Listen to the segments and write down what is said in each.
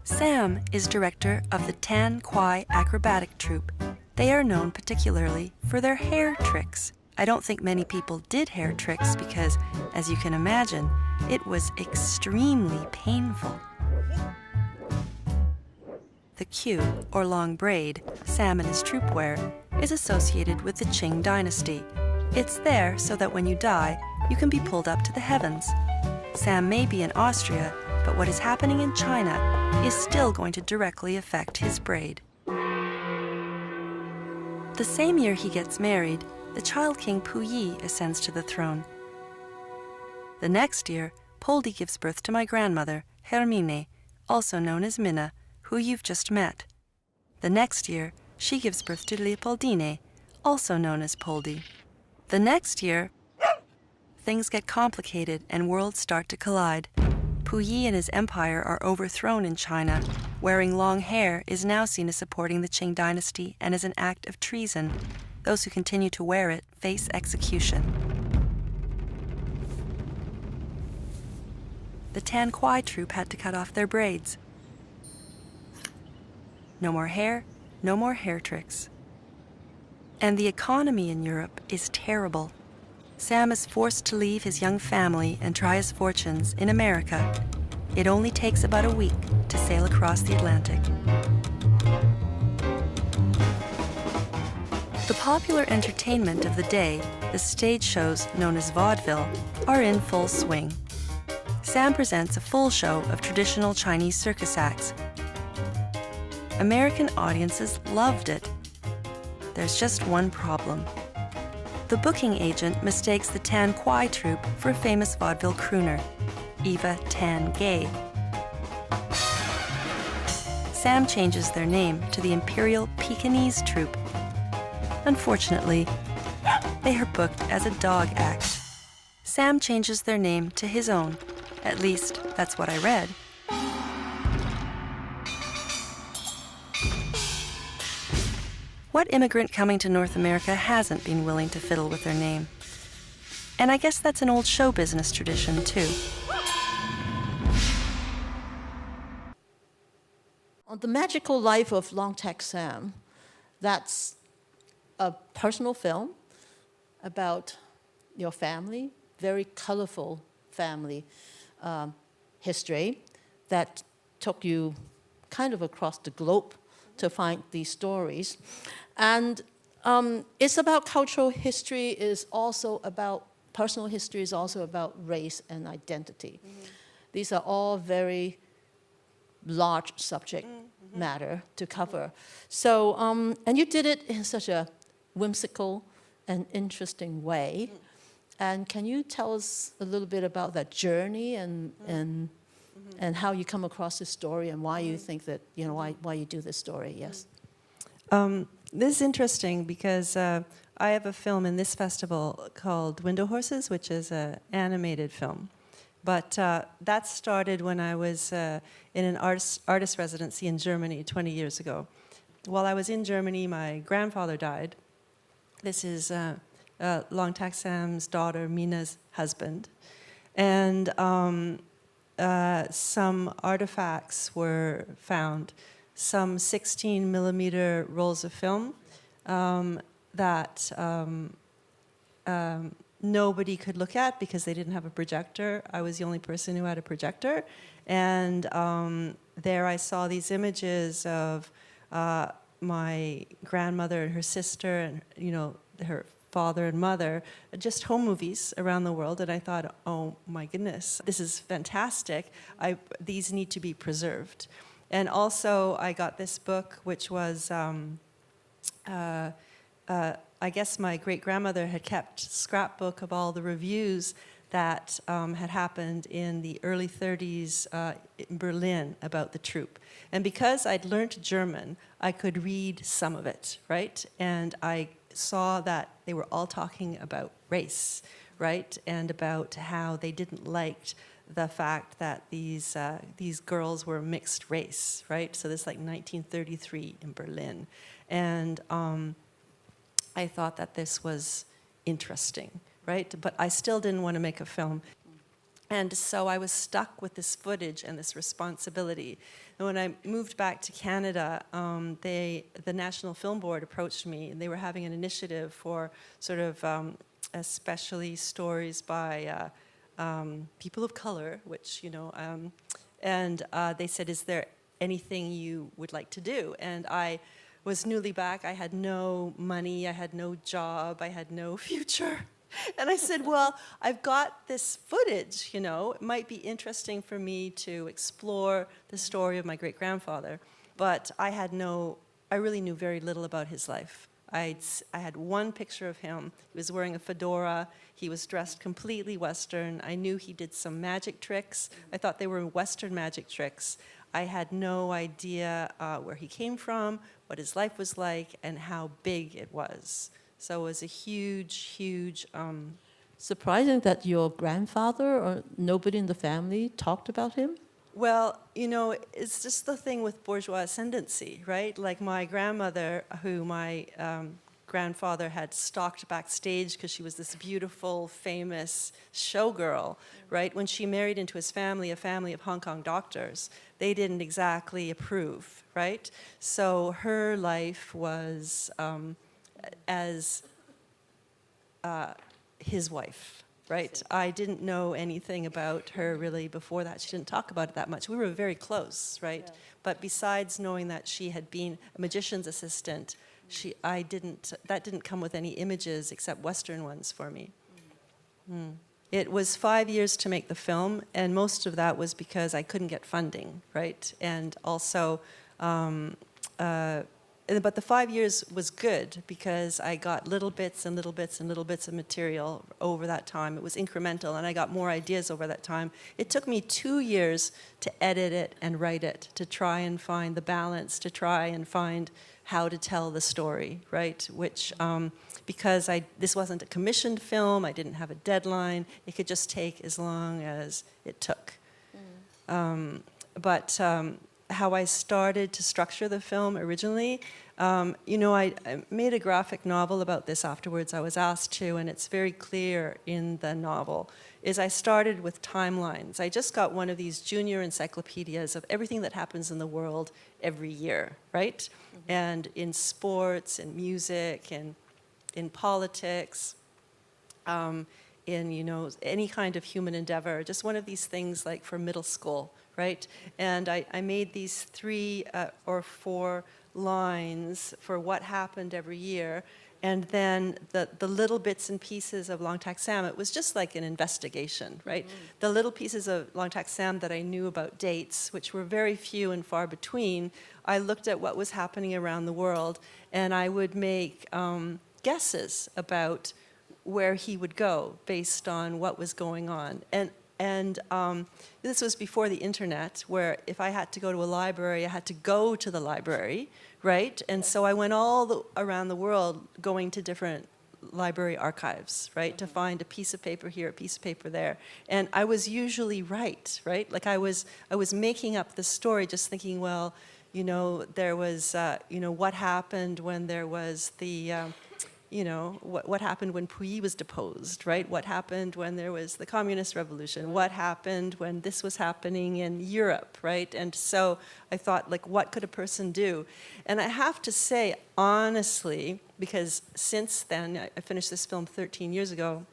Sam is director of the Tan Kwai acrobatic troupe. They are known particularly for their hair tricks. I don't think many people did hair tricks because, as you can imagine, it was extremely painful. The queue, or long braid, Sam and his troupe wear, is associated with the Qing dynasty. It's there so that when you die, you can be pulled up to the heavens. Sam may be in Austria, but what is happening in China is still going to directly affect his braid. The same year he gets married, the child king Puyi ascends to the throne. The next year, Poldi gives birth to my grandmother, Hermine, also known as Minna, who you've just met. The next year, she gives birth to Leopoldine, also known as Poldi. The next year, things get complicated and worlds start to collide. Puyi and his empire are overthrown in China. Wearing long hair is now seen as supporting the Qing dynasty and as an act of treason. Those who continue to wear it face execution. The Tan Kwai troupe had to cut off their braids. No more hair, no more hair tricks. And the economy in Europe is terrible. Sam is forced to leave his young family and try his fortunes in America. It only takes about a week to sail across the Atlantic. The popular entertainment of the day, the stage shows known as vaudeville, are in full swing. Sam presents a full show of traditional Chinese circus acts. American audiences loved it. There's just one problem. The booking agent mistakes the Tan Kwai troupe for a famous vaudeville crooner, Eva Tan Gay. Sam changes their name to the Imperial Pekingese troupe. Unfortunately, they are booked as a dog act. Sam changes their name to his own. At least, that's what I read. What immigrant coming to North America hasn't been willing to fiddle with their name? And I guess that's an old show business tradition, too. The Magical Life of Long Tack Sam, that's a personal film about your family, very colorful family history that took you kind of across the globe to find these stories. And it's about cultural history, is also about personal history, is also about race and identity. Mm-hmm. These are all very large subject matter to cover. So, and you did it in such a whimsical and interesting way. And can you tell us a little bit about that journey and how you come across this story and why you think that, you know, why you do this story? Yes. This is interesting because I have a film in this festival called Window Horses, which is an animated film. But that started when I was in an artist residency in Germany 20 years ago. While I was in Germany, my grandfather died. This is Long Tack Sam's daughter, Mina's husband. And some artifacts were found, some 16 millimeter rolls of film that nobody could look at because they didn't have a projector. I was the only person who had a projector. And there I saw these images of my grandmother and her sister and, you know, her father and mother, just home movies around the world. And I thought, oh my goodness, this is fantastic. These need to be preserved. And also I got this book, which was, I guess my great-grandmother had kept a scrapbook of all the reviews that had happened in the early 30s in Berlin about the troupe. And because I'd learned German, I could read some of it, right? And I saw that they were all talking about race, right? And about how they didn't like the fact that these girls were mixed race, right? So this is like 1933 in Berlin. And I thought that this was interesting, right? But I still didn't want to make a film. And so I was stuck with this footage and this responsibility. And when I moved back to Canada, the National Film Board approached me, and they were having an initiative for sort of especially stories by people of color, which, you know, and they said, is there anything you would like to do? And I was newly back. I had no money, I had no job, I had no future. And I said, well, I've got this footage, you know, it might be interesting for me to explore the story of my great-grandfather, but I really knew very little about his life. I had one picture of him. He was wearing a fedora. He was dressed completely Western. I knew he did some magic tricks. I thought they were Western magic tricks. I had no idea where he came from, what his life was like, and how big it was. So it was a huge, huge... Surprising that your grandfather or nobody in the family talked about him? Well, you know, it's just the thing with bourgeois ascendancy, right? Like my grandmother, who my grandfather had stalked backstage because she was this beautiful, famous showgirl, right? When she married into his family, a family of Hong Kong doctors, they didn't exactly approve, right? So her life was as his wife, right? I didn't know anything about her really before that. She didn't talk about it that much. We were very close, right? Yeah. But besides knowing that she had been a magician's assistant, that didn't come with any images except Western ones for me. It was 5 years to make the film, and most of that was because I couldn't get funding, right? And also, but the 5 years was good because I got little bits and little bits and little bits of material over that time. It was incremental, and I got more ideas over that time. It took me 2 years to edit it and write it, to try and find the balance, to try and find how to tell the story, right? Which, because this wasn't a commissioned film, I didn't have a deadline, it could just take as long as it took. How I started to structure the film originally, you know, I made a graphic novel about this afterwards. I was asked to, and it's very clear in the novel, is I started with timelines. I just got one of these junior encyclopedias of everything that happens in the world every year, right? Mm-hmm. And in sports, in music, and in politics, in, you know, any kind of human endeavor, just one of these things like for middle school, right? And I made these 3 or 4 lines for what happened every year, and then the little bits and pieces of Long Tak Sam, it was just like an investigation, right? Mm-hmm. The little pieces of Long Tak Sam that I knew about dates, which were very few and far between, I looked at what was happening around the world, and I would make guesses about where he would go based on what was going on. And this was before the internet, where if I had to go to a library, I had to go to the library, right? And so I went around the world going to different library archives, right? To find a piece of paper here, a piece of paper there. And I was usually right? Like I was making up the story, just thinking, well, you know, there was, you know, what happened when there was the, you know, what happened when Puyi was deposed, right? What happened when there was the communist revolution? What happened when this was happening in Europe, right? And so I thought, like, what could a person do? And I have to say, honestly, because since then, I finished this film 13 years ago,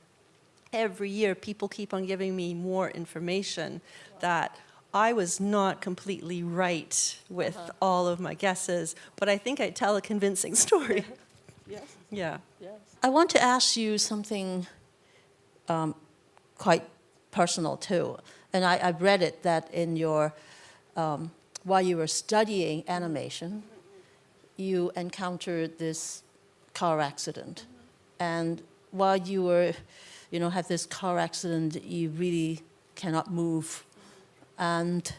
every year people keep on giving me more information that I was not completely right with all of my guesses, but I think I tell a convincing story. Yes. Yeah. Yes. I want to ask you something quite personal too. And I've read it that in your, while you were studying animation, you encountered this car accident. And while you were, you know, have this car accident, you really cannot move. And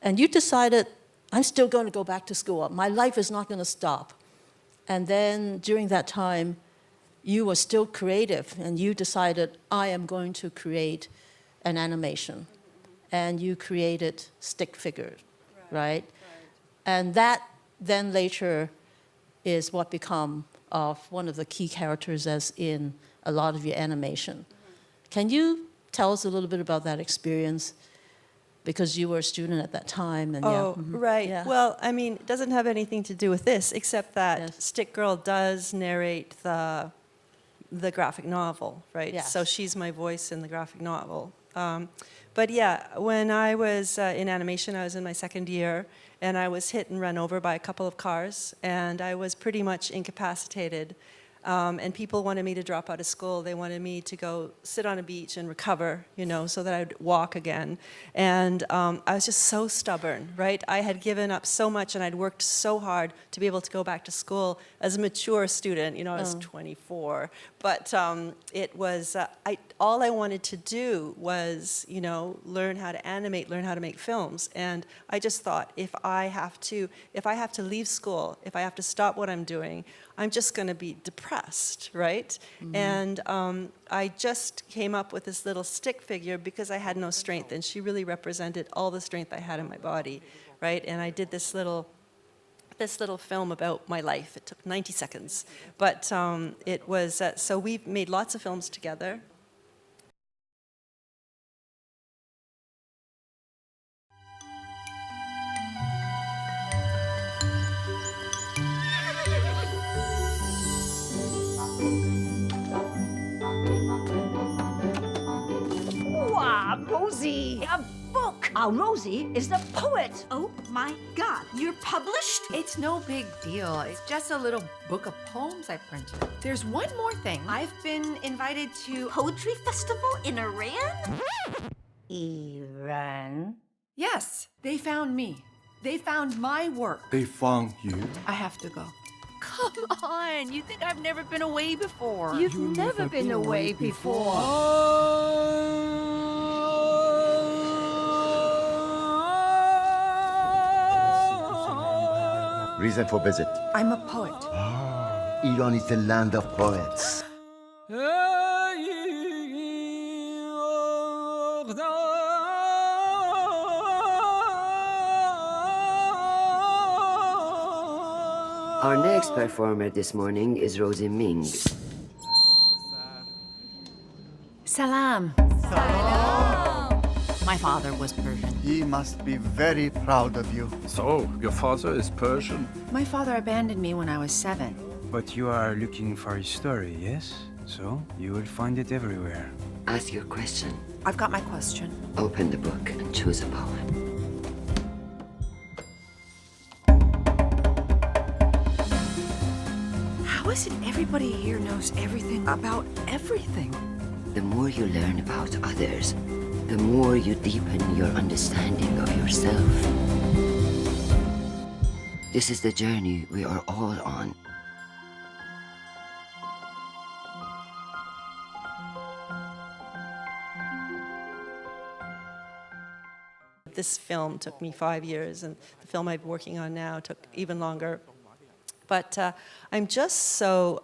you decided, I'm still going to go back to school. My life is not going to stop. And then during that time, you were still creative, and you decided, I am going to create an animation. And you created stick figures, right? And that then later is what become of one of the key characters as in a lot of your animation. Can you tell us a little bit about that experience, because you were a student at that time. And Right. Yeah. Well, I mean, it doesn't have anything to do with this, except that Yes. Stick Girl does narrate the graphic novel, right? Yes. So she's my voice in the graphic novel. But yeah, when I was in animation, I was in my second year, and I was hit and run over by a couple of cars, and I was pretty much incapacitated. And people wanted me to drop out of school. They wanted me to go sit on a beach and recover, you know, so that I'd walk again. And I was just so stubborn, right? I had given up so much, and I'd worked so hard to be able to go back to school as a mature student. You know, I was 24. But it was, all I wanted to do was, you know, learn how to animate, learn how to make films. And I just thought, if I have to leave school, if I have to stop what I'm doing, I'm just going to be depressed, right? Mm-hmm. And I just came up with this little stick figure because I had no strength, and she really represented all the strength I had in my body, right? And I did this little film about my life. It took 90 seconds, but it was, so we've made lots of films together. Rosie, a book! Rosie is the poet! Oh my God, you're published? It's no big deal. It's just a little book of poems I printed. There's one more thing. I've been invited to... Poetry festival in Iran? Iran? Yes, they found me. They found my work. They found you? I have to go. Come on, you think I've never been away before? You've never been away before. Reason for visit. I'm a poet. Iran is the land of poets. Our next performer this morning is Rosie Ming. Salam. My father was Persian. He must be very proud of you. So, your father is Persian? My father abandoned me when I was 7. But you are looking for his story, yes? So, you will find it everywhere. Ask your question. I've got my question. Open the book and choose a poem. How is it everybody here knows everything about everything? The more you learn about others, the more you deepen your understanding of yourself. This is the journey we are all on. This film took me 5 years, and the film I'm working on now took even longer. But I'm just so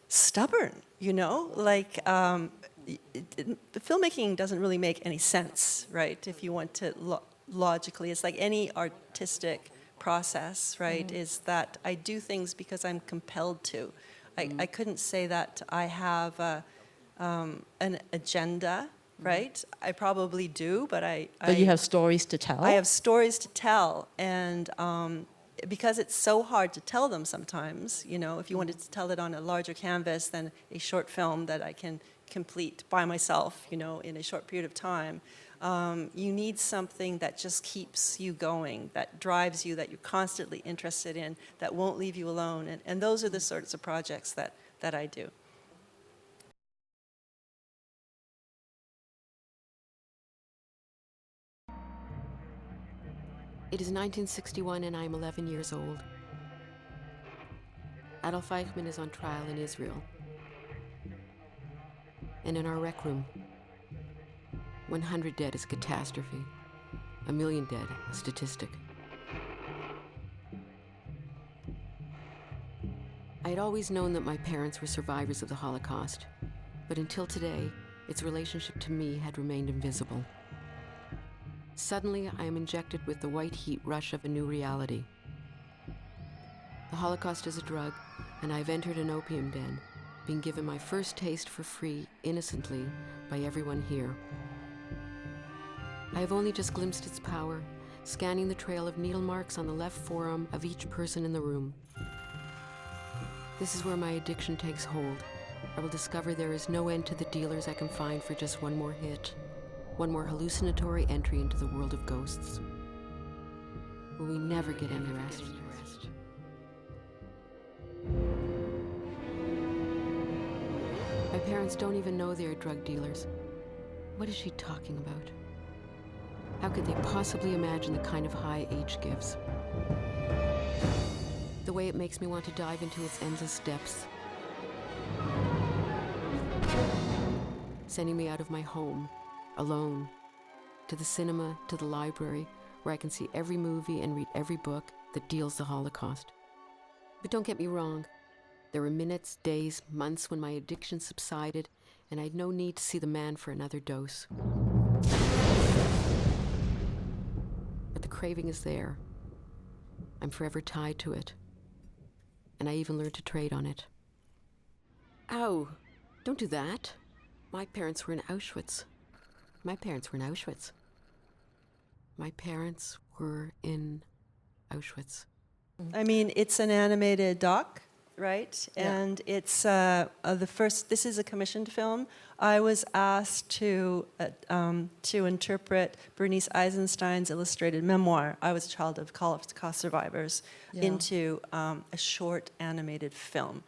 stubborn, you know? Like, filmmaking doesn't really make any sense, right? If you want to logically, it's like any artistic process, right? Is that I do things because I'm compelled to. I couldn't say that I have an agenda, right? I probably do, but But you have stories to tell? I have stories to tell, and because it's so hard to tell them sometimes, you know, if you wanted to tell it on a larger canvas than a short film that I can complete by myself, you know, in a short period of time, you need something that just keeps you going, that drives you, that you're constantly interested in, that won't leave you alone. And those are the sorts of projects that I do. It is 1961 and I am 11 years old. Adolf Eichmann is on trial in Israel. And in our rec room, 100 dead is a catastrophe. 1 million dead, a statistic. I had always known that my parents were survivors of the Holocaust, but until today, its relationship to me had remained invisible. Suddenly, I am injected with the white heat rush of a new reality. The Holocaust is a drug, and I've entered an opium den, being given my first taste for free, innocently, by everyone here. I have only just glimpsed its power, scanning the trail of needle marks on the left forearm of each person in the room. This is where my addiction takes hold. I will discover there is no end to the dealers I can find for just one more hit, one more hallucinatory entry into the world of ghosts. Will we never get any rest? My parents don't even know they're drug dealers. What is she talking about? How could they possibly imagine the kind of high age gives? The way it makes me want to dive into its endless depths. Sending me out of my home, alone, to the cinema, to the library, where I can see every movie and read every book that deals the Holocaust. But don't get me wrong. There were minutes, days, months when my addiction subsided, and I had no need to see the man for another dose. But the craving is there. I'm forever tied to it. And I even learned to trade on it. Ow! Don't do that. My parents were in Auschwitz. My parents were in Auschwitz. My parents were in Auschwitz. I mean, it's an animated doc, right? Yeah. And it's this is a commissioned film. I was asked to interpret Bernice Eisenstein's illustrated memoir, I Was a Child of Holocaust Survivors, into a short animated film.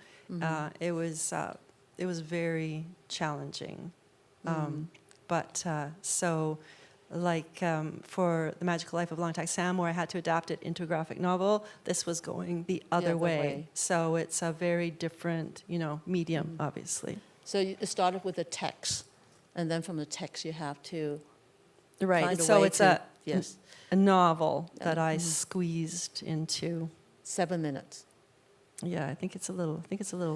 It was very challenging. For The Magical Life of Long Tak Sam, where I had to adapt it into a graphic novel, this was going the other way. So it's a very different, medium, obviously. So it started with a text, and then from the text you have to find a so way it's to, a novel that I squeezed into 7 minutes. Yeah, I think it's a little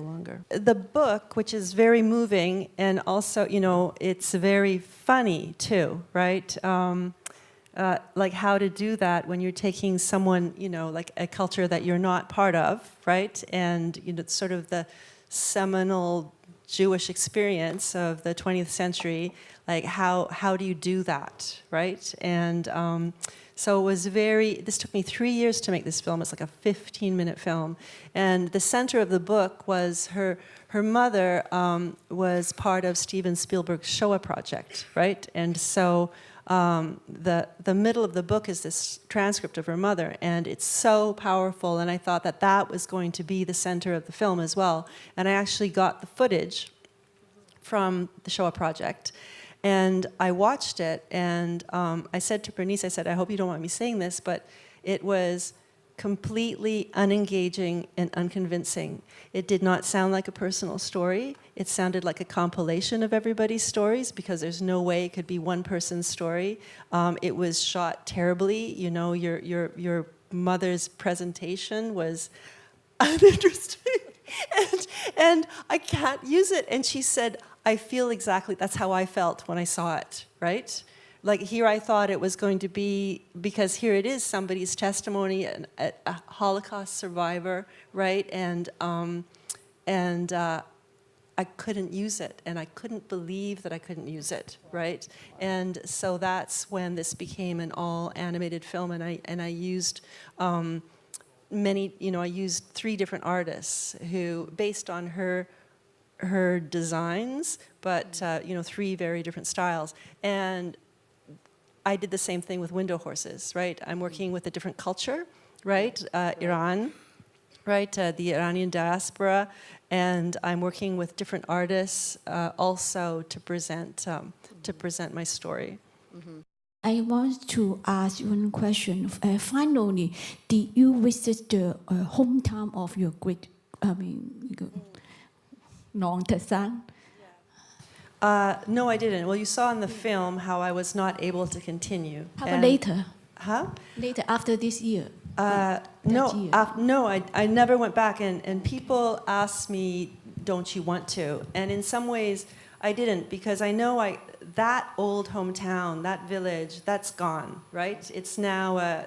longer. The book, which is very moving, and also, it's very funny too, right? Like how to do that when you're taking someone, like a culture that you're not part of, right? And sort of the seminal Jewish experience of the 20th century. Like how do you do that, right? And so it was this took me 3 years to make this film. It's like a 15-minute film. And the center of the book was her mother was part of Steven Spielberg's Shoah project, right? And so the middle of the book is this transcript of her mother, and it's so powerful, and I thought that was going to be the center of the film as well. And I actually got the footage from the Shoah project. And I watched it, and I said to Bernice, I hope you don't mind me saying this, but it was completely unengaging and unconvincing. It did not sound like a personal story. It sounded like a compilation of everybody's stories, because there's no way it could be one person's story. It was shot terribly. Your mother's presentation was uninteresting, and I can't use it. And she said, I feel exactly, that's how I felt when I saw it, right? Like here I thought it was going to be, because here it is, somebody's testimony, a Holocaust survivor, right? And I couldn't use it, and I couldn't believe that I couldn't use it, right? And so that's when this became an all animated film, and I used I used 3 different artists who, based on her designs, but 3 very different styles. And I did the same thing with Window Horses, right? I'm working with a different culture, right? Iran, right? The Iranian diaspora, and I'm working with different artists also to present my story. I want to ask you one question. Finally, did you visit the hometown of your Long Tak Sam? No, I didn't. Well, you saw in the film how I was not able to continue. How about later? Huh? Later, after this year? No, I never went back. And people asked me, don't you want to? And in some ways, I didn't, because I know that old hometown, that village, that's gone, right? It's now,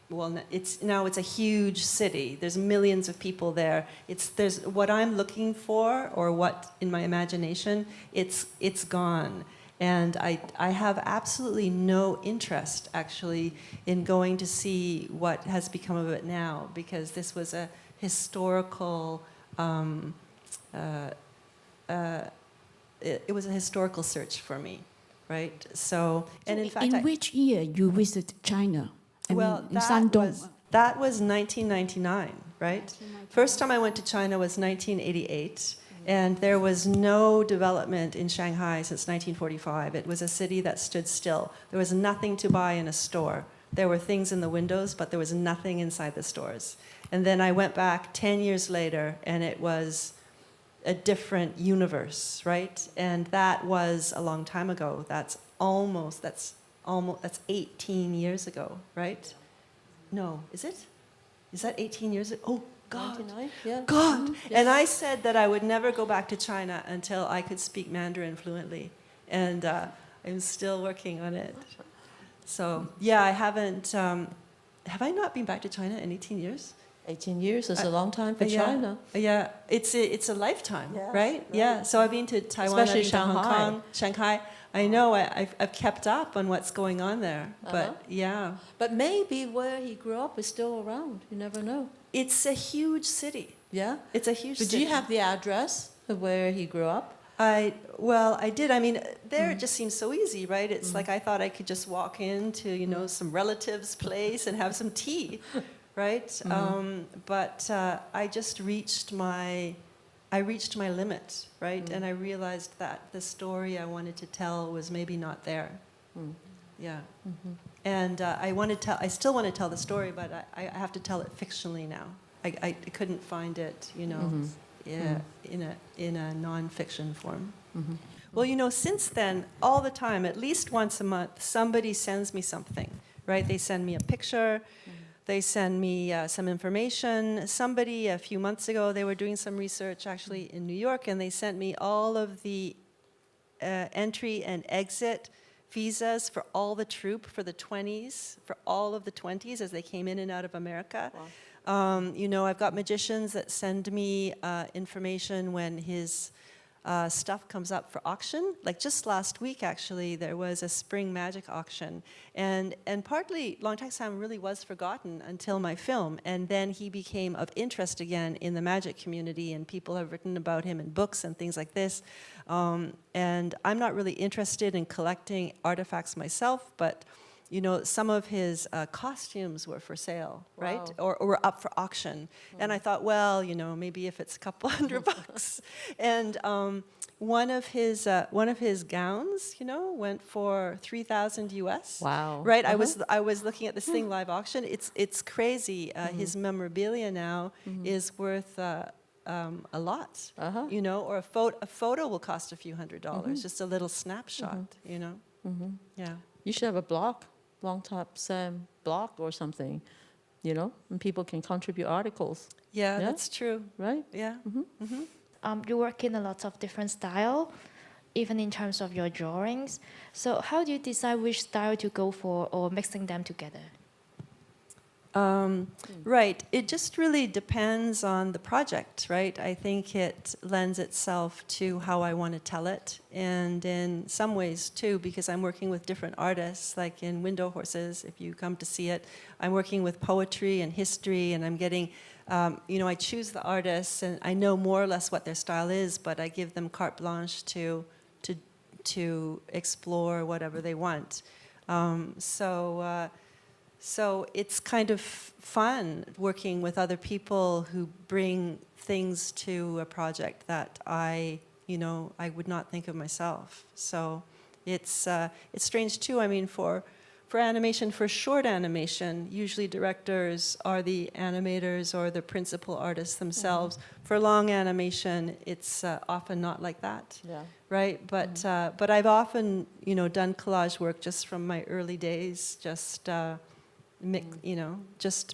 it's a huge city. There's millions of people there. There's what I'm looking for, or what in my imagination, it's gone. And I have absolutely no interest, actually, in going to see what has become of it now, because this was a historical, it was a historical search for me, right? So, and in fact, which year you visited China? In Shandong. That was 1999, right? First time I went to China was 1988. And there was no development in Shanghai since 1945. It was a city that stood still. There was nothing to buy in a store. There were things in the windows, but there was nothing inside the stores. And then I went back 10 years later, and it was a different universe, right? And that was a long time ago. That's 18 years ago, right? No, is it? Is that 18 years ago? Oh, God. 99? Yeah. God. Mm-hmm. Yes. And I said that I would never go back to China until I could speak Mandarin fluently. And I'm still working on it. So, yeah, I haven't... have I not been back to China in 18 years? 18 years is a long time for China. Yeah, it's a lifetime, Yes, right? Yeah, so I've been to Taiwan, Especially I've been to Hong Shanghai. Kong, Shanghai. I know, I've kept up on what's going on there, but yeah. But maybe where he grew up is still around. You never know. It's a huge city. Yeah? It's a huge But city. do you have the address of where he grew up? I did. I mean, there it just seems so easy, right? It's like I thought I could just walk into, some relative's place and have some tea, right? But I just reached my limit, right? And I realized that the story I wanted to tell was maybe not there. Yeah. And I still want to tell the story, but I have to tell it fictionally now. I couldn't find it, in a non-fiction form. Well, since then, all the time, at least once a month, somebody sends me something, right? They send me a picture. They send me some information. Somebody, a few months ago, they were doing some research actually in New York, and they sent me all of the entry and exit visas for all the troupe for the 20s, for all of the 20s as they came in and out of America. Wow. I've got magicians that send me information when his stuff comes up for auction. Like just last week, actually, there was a spring magic auction. And partly, Long Tak Sam really was forgotten until my film. And then he became of interest again in the magic community, and people have written about him in books and things like this. And I'm not really interested in collecting artifacts myself, but some of his costumes were for sale, right? Wow. Or were up for auction. And I thought, well, maybe if it's a couple $100. And one of his gowns, went for $3,000 US. Wow. Right? I was looking at this thing live auction. It's crazy. His memorabilia now is worth a lot. Or a photo will cost a few $100s. Just a little snapshot. Yeah. You should have a blog. Long Top Sam blog or something, and people can contribute articles. Yeah, that's true. Right? Yeah. You work in a lot of different style, even in terms of your drawings. So how do you decide which style to go for or mixing them together? Right. It just really depends on the project, right? I think it lends itself to how I want to tell it. And in some ways, too, because I'm working with different artists, like in Window Horses, if you come to see it, I'm working with poetry and history, and I'm getting, I choose the artists, and I know more or less what their style is, but I give them carte blanche to explore whatever they want. So it's kind of fun working with other people who bring things to a project that I would not think of myself. So it's strange too. I mean, for animation, for short animation, usually directors are the animators or the principal artists themselves. For long animation, it's often not like that. Yeah. Right, but I've often done collage work just from my early days, just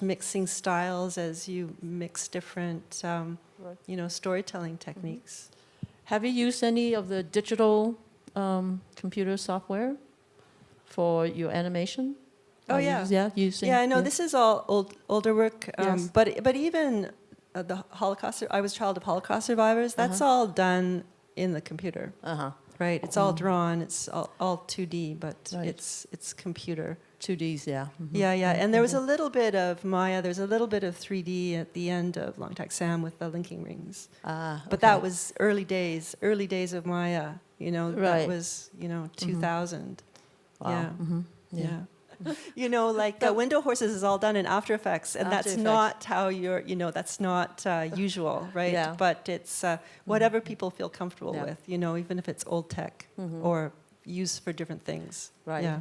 mixing styles as you mix different storytelling techniques. Have you used any of the digital computer software for your animation? Oh yeah, you sing. Yeah, I know this is all older work, Yes. but even the Holocaust. I was a child of Holocaust survivors. That's all done in the computer. Right, it's all drawn. It's all 2D, but it's computer. 2Ds, yeah. Yeah, and there was a little bit of Maya. There's a little bit of 3D at the end of Long Tak Sam with the linking rings. But that was early days of Maya. You know, that was 2000. Wow. Yeah. You know, like Window Horses is all done in After Effects, and that's not how that's not usual, right? Yeah. But it's whatever people feel comfortable with, even if it's old tech or used for different things. Right. Yeah.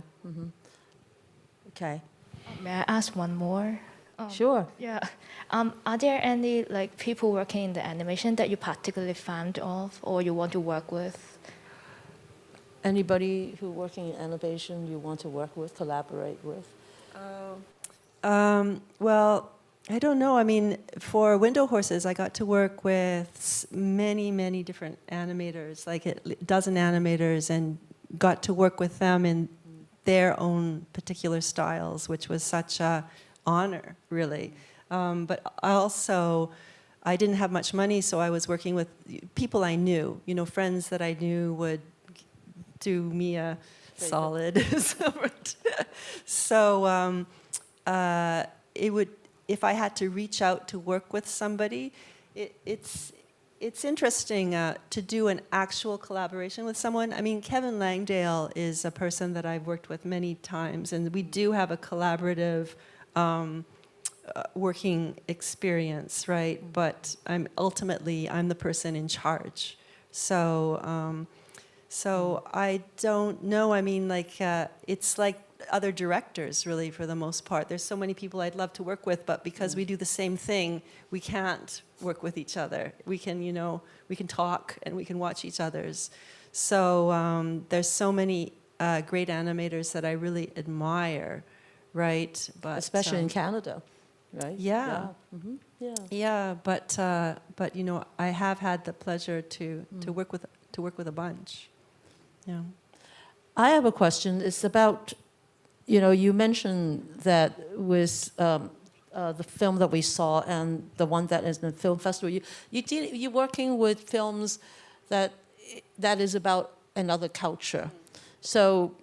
Okay. May I ask one more? Sure. Yeah. Are there any people working in the animation that you particularly fond of or you want to work with? Anybody who working in animation you want to work with, collaborate with? Well, I don't know. I mean, for Window Horses, I got to work with many different animators, like a dozen animators, and got to work with them in their own particular styles, which was such a honor, really. But also, I didn't have much money, so I was working with people I knew, friends that I knew would do me a solid. So it would, if I had to reach out to work with somebody, it's interesting to do an actual collaboration with someone. I mean, Kevin Langdale is a person that I've worked with many times, and we do have a collaborative working experience, right? But I'm the person in charge. So I don't know. I mean, it's like other directors, really, for the most part. There's so many people I'd love to work with, but because we do the same thing, we can't work with each other. We can, we can talk and we can watch each other's. So there's so many great animators that I really admire, right? But especially in Canada, right? Yeah. Yeah, but I have had the pleasure to work with a bunch. Yeah. I have a question. It's about, you mentioned that with the film that we saw and the one that is in the film festival, you're working with films that is about another culture. So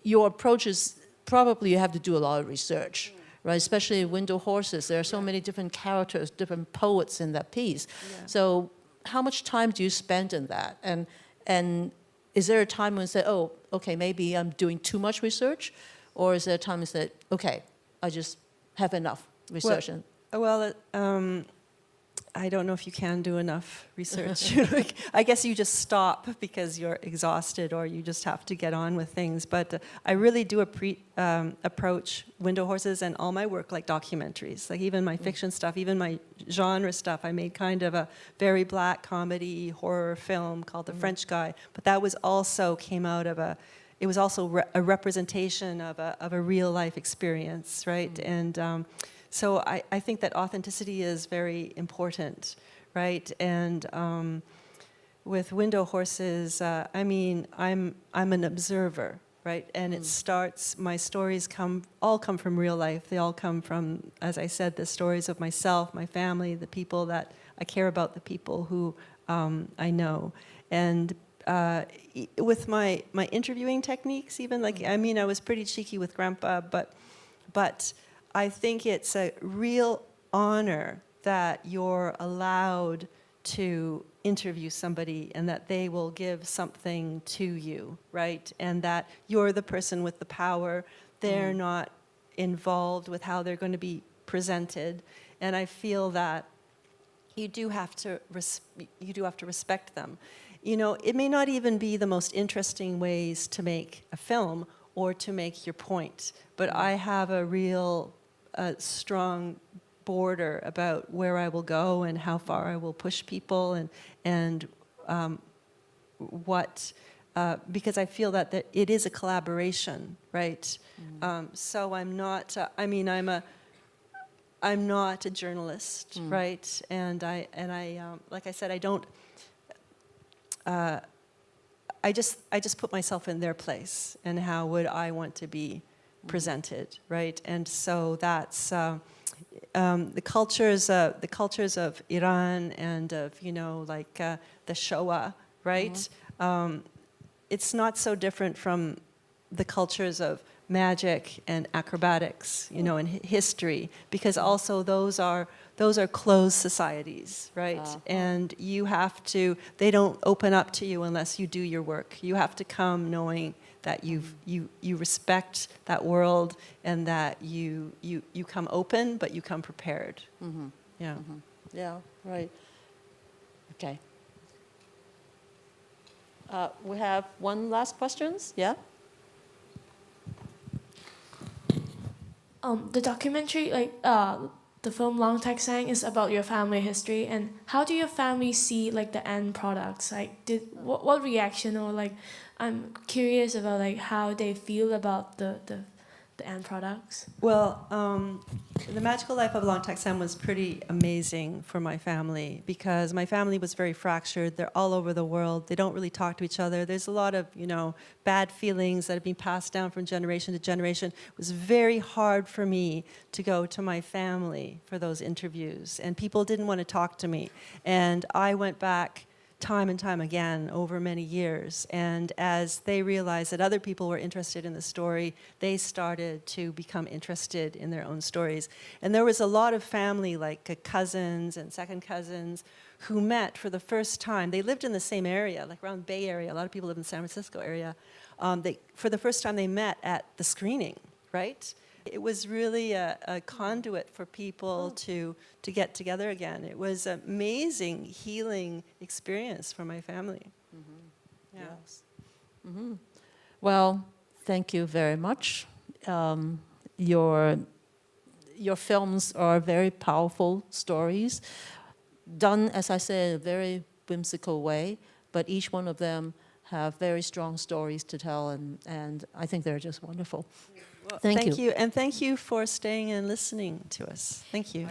your approach is probably you have to do a lot of research, right? Especially in Window Horses, there are so many different characters, different poets in that piece. Yeah. So how much time do you spend in that? And is there a time when you say, oh, okay, maybe I'm doing too much research? Or is there a time when you say, okay, I just have enough research? Well, I don't know if you can do enough research. I guess you just stop because you're exhausted or you just have to get on with things. But I really do approach Window Horses and all my work like documentaries, like even my fiction stuff, even my genre stuff. I made kind of a very black comedy horror film called The French Guy, but that was also came out of it was also a representation of a real life experience, right? And so I think that authenticity is very important, right? And with Window Horses, I mean, I'm an observer, right? And it starts, my stories all come from real life. They all come from, as I said, the stories of myself, my family, the people that I care about, the people who I know. And with my interviewing techniques, even I was pretty cheeky with Grandpa, but I think it's a real honor that you're allowed to interview somebody and that they will give something to you, right? And that you're the person with the power. They're not involved with how they're going to be presented. And I feel that you do have to respect them. It may not even be the most interesting ways to make a film or to make your point, but I have a real strong border about where I will go and how far I will push people and what because I feel that it is a collaboration, right? So I'm not. I'm not a journalist, right? And I like I said, I don't. I just put myself in their place and how would I want to be presented, right? And so that's the cultures of Iran and of, you know, like the Shoah, right? It's not so different from the cultures of magic and acrobatics, you know, and history, because also those are closed societies, right? And you have to, they don't open up to you unless you do your work. You have to come knowing that you respect that world and that you come open, but you come prepared. Yeah. Yeah, right. Okay. We have one last question. Yeah? The documentary, like the film Long Tak Sang, is about your family history, and how do your family see like the end products? Like, what reaction, or like, I'm curious about like how they feel about the end products. Well, the magical life of Long Tak Sang was pretty amazing for my family, because my family was very fractured. They're all over the world. They don't really talk to each other. There's a lot of, you know, bad feelings that have been passed down from generation to generation. It was very hard for me to go to my family for those interviews, and people didn't want to talk to me. And I went back time and time again over many years, and as they realized that other people were interested in the story, they started to become interested in their own stories. And there was a lot of family, like cousins and second cousins, who met for the first time. They lived in the same area, like around the Bay Area. A lot of people live in the San Francisco area. For the first time, they met at the screening, right? It was really a conduit for people to get together again. It was an amazing healing experience for my family. Yeah. Yes. Well, thank you very much. Your films are very powerful stories, done, as I said, in a very whimsical way, but each one of them have very strong stories to tell, and I think they're just wonderful. Well, thank you. And thank you for staying and listening to us. Thank you.